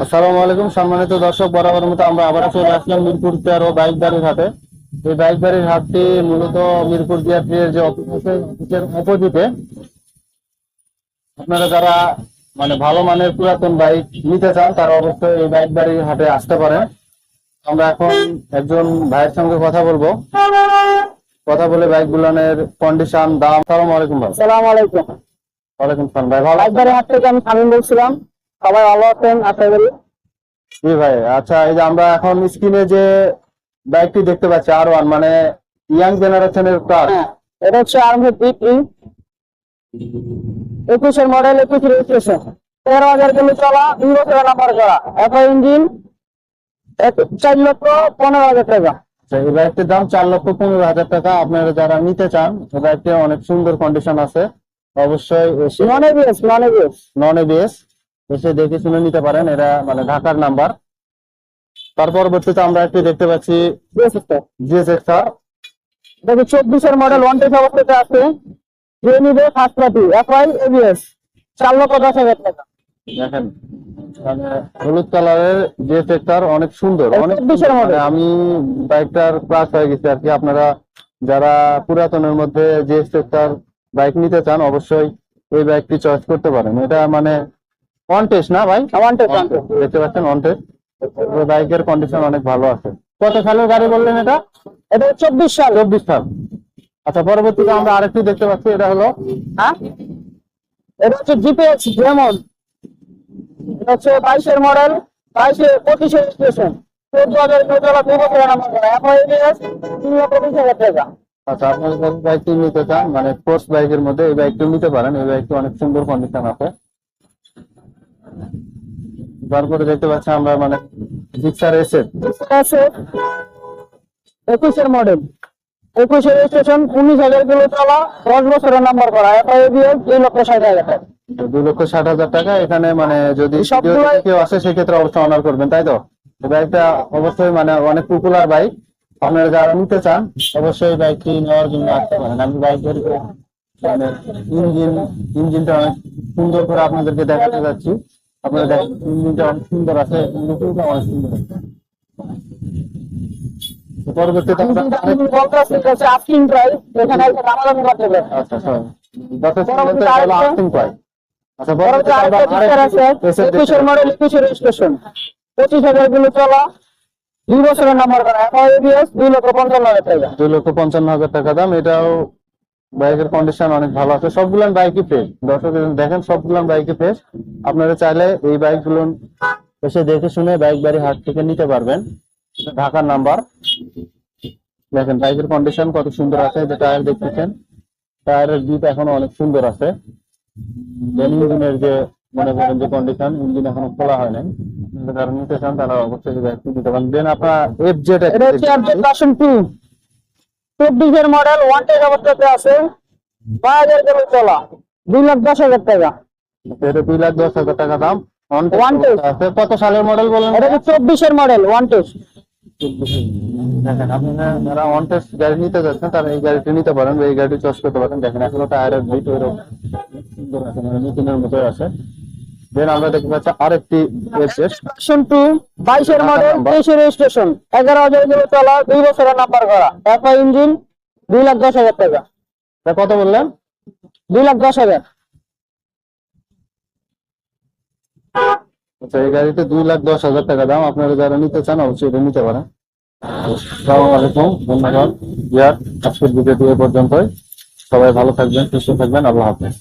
আসসালামু আলাইকুম সম্মানিত দর্শক, বরাবর মতো আমরা আবার চলে আসলাম মিরপুর 13 বাইক গাড়ির হাটে। এই বাইক গাড়ির হাটটি মূলত মিরপুর বিআরটির যে অফিস আছে, অফিসের অপোজিটে। আপনারা যারা ভালো মানের পুরাতন বাইক নিতে চান তারা অবশ্যই এই বাইক গাড়ির হাটে আসতে পারেন। আমরা এখন একজন ভাইয়ের সঙ্গে কথা বলবো, কথা বলে বাইক গুলানের কন্ডিশন, দাম। আসসালামু আলাইকুম ভাই। আসসালামু আলাইকুম। ওয়ালাইকুম সালাম ভাই, ভালো আছেন? একবারে হাট থেকে আমি শামীম বলছিলাম। সবাই ভালো আছেন আশা করি। জি ভাই, আচ্ছা, এই যে আমরা এখন স্ক্রিনে যে বাইকটি দেখতে পাচ্ছি R1, মানে ইয়াং জেনারেশনের কার। হ্যাঁ, এটা হচ্ছে আরএমএফ বিটি 21 এর মডেল, 21 রেজিস্ট্রেশন, 13,000 কিলো চলা, 2 বছরের নাম্বার করা, এফআই ইঞ্জিন, 4,15,000 টাকা। আচ্ছা, এই বাইকটির দাম 4,15,000 টাকা। আপনারা যারা নিতে চান, এই বাইকটি অনেক সুন্দর কন্ডিশন আছে, অবশ্যই এসে নন এবিএস নন এবিএস এসে দেখে শুনে নিতে পারেন। এরা ঢাকার নাম্বার। তার পরবর্তীতে আমরা একটি দেখতে পাচ্ছি জিএসএক্সআর। দেখো 24 এর মডেল, ওয়ান টেস্ট অবস্থাতে আছে। যে নিবে ফার্স্ট পার্টি, এফআই এবিএস, 4,10,000 টাকা। দেখেন, হলুদ কালারের জিএসএক্সআর অনেক সুন্দর, অনেক 24 এর মডেল। আমি বাইকটার ক্রাশ হয়ে গেছে আর কি। আপনারা যারা পুরাতনের মধ্যে জিএসএক্সআর বাইক নিতে চান অবশ্যই এই বাইকটি চয়েস করতে পারেন। এটা ওয়ান টেস্ট না ভাই? One test. দেখতে পাচ্ছেন ওয়ান টেস্ট। বাইকের কন্ডিশন অনেক ভালো আছে। কত সালের গাড়ি বললেন এটা? এটা 24 সাল। 24 সাল। আচ্ছা, পরবর্তীতে আমরা আরেকটি দেখতে পাচ্ছি, এটা হলো হ্যাঁ, এটা হচ্ছে জিপিএক্স ডেমন। এটা হচ্ছে 22 এর মডেল, 25 এর রেজিস্ট্রেশন, 14,000 কিলো চলা, 2 বছরের নাম্বার করা, এফআই এবিএস, 3,25,000 টাকা। আচ্ছা, আপনারা যদি বাইকটি নিতে চান, স্পোর্টস বাইকের মধ্যে এই বাইকটি নিতে পারেন। এই বাইকটি অনেক সুন্দর কন্ডিশন আছে। তারপরে দেখতে পাচ্ছি আমরা জিক্সার এসএফ। আছে 21 এর মডেল, 21 এর রেজিস্ট্রেশন, 19,000 কিলো চলা, 10 বছরের নাম্বার করা, এফআই এবিএস, 2,60,000 টাকা। 2,60,000 টাকা। এখানে যদি সবগুলো কেউ আসে সেক্ষেত্রে অবশ্যই অনার করবেন, তাই তো? এই বাইকটা অবশ্যই অনেক পপুলার বাইক। আপনারা যারা নিতে চান অবশ্যই বাইকটি নেওয়ার জন্য আসতে পারেন। আমি বাইকের ইঞ্জিনটা অনেক সুন্দর করে আপনাদেরকে দেখাতে যাচ্ছি। আপনারা দেখেন, ইঞ্জিনটা অনেক সুন্দর আছে, লুকিংটা অনেক সুন্দর আছে। পরবর্তীতে আমরা আস্কিং প্রাইস, এখানে একটা দামাদামি করতে হবে। আচ্ছা, আস্কিং প্রাইস। আচ্ছা, পরবর্তী আরেকটা ফিচার আছে 21 এর মডেল, 21 এর রেজিস্ট্রেশন, 25,000 কিলো চলা, 2 বছরের নাম্বার করা, এফআই এবিএস, 2,55,000 টাকা। 2,55,000 টাকা দাম। এটাও বাইকের কন্ডিশন অনেক ভালো আছে। সবগুলান বাইকই ফ্রেশ। দর্শক দেখেন, সবগুলান বাইকই ফ্রেশ। আপনারা চাইলে এই বাইকগুলো এসে দেখে শুনে বাইক বাড়ি হাট থেকে নিতে পারবেন। ঢাকার নাম্বার। দেখেন বাইকের কন্ডিশন কত সুন্দর আছে। যে টায়ার দেখতেছেন, টায়ারের গ্রিপ এখনো অনেক সুন্দর আছে। ইঞ্জিনের যে মনে করেন যে কন্ডিশন, ইঞ্জিন এখনো খোলা হয় নাই। যারা নিতে চান তারা অবশ্যই এই বাইকটি নিতে পারেন। দেন আপনার এফজেড, এটা হচ্ছে এফজেড ভার্সন 2, 24 এর মডেল, ওয়ান টেস্ট অবস্থাতে আছে, 5,000 কিলো চলা, 2,10,000 টাকা। এটা 2,10,000 টাকা দাম। ওয়ান টেস্ট আছে। কত সালের মডেল বলেন? এটা হচ্ছে 24 এর মডেল, ওয়ান টেস্ট। দেখেন, আপনারা যারা ওয়ান টেস্ট গাড়ি নিতে যাচ্ছেন তারা এই গাড়িটি নিতে পারেন, এই গাড়িটি চয়েস করতে পারেন। দেখেন এখনো টায়ারের গ্রিপ সুন্দর আছে, নতুনের মতোই আছে। দেন আমরা দেখতে পাচ্ছি আরেকটি ভার্সন 2, 22 এর মডেল, 23 এর রেজিস্ট্রেশন, 11,000 কিলো চলা, 2 বছরের নাম্বার করা, এফআই ইঞ্জিন, 2,10,000 টাকা। কত বললেন? 2,10,000। আচ্ছা, এই গাড়িতে 2,10,000 টাকা দাম। আপনারা যারা নিতে চান অবশ্যই এটা নিতে পারেন। আসসালামু আলাইকুম, ধন্যবাদ। আজকের ভিডিওটি এ পর্যন্তই। সবাই ভালো থাকবেন, সুস্থ থাকবেন। আল্লাহ হাফেজ।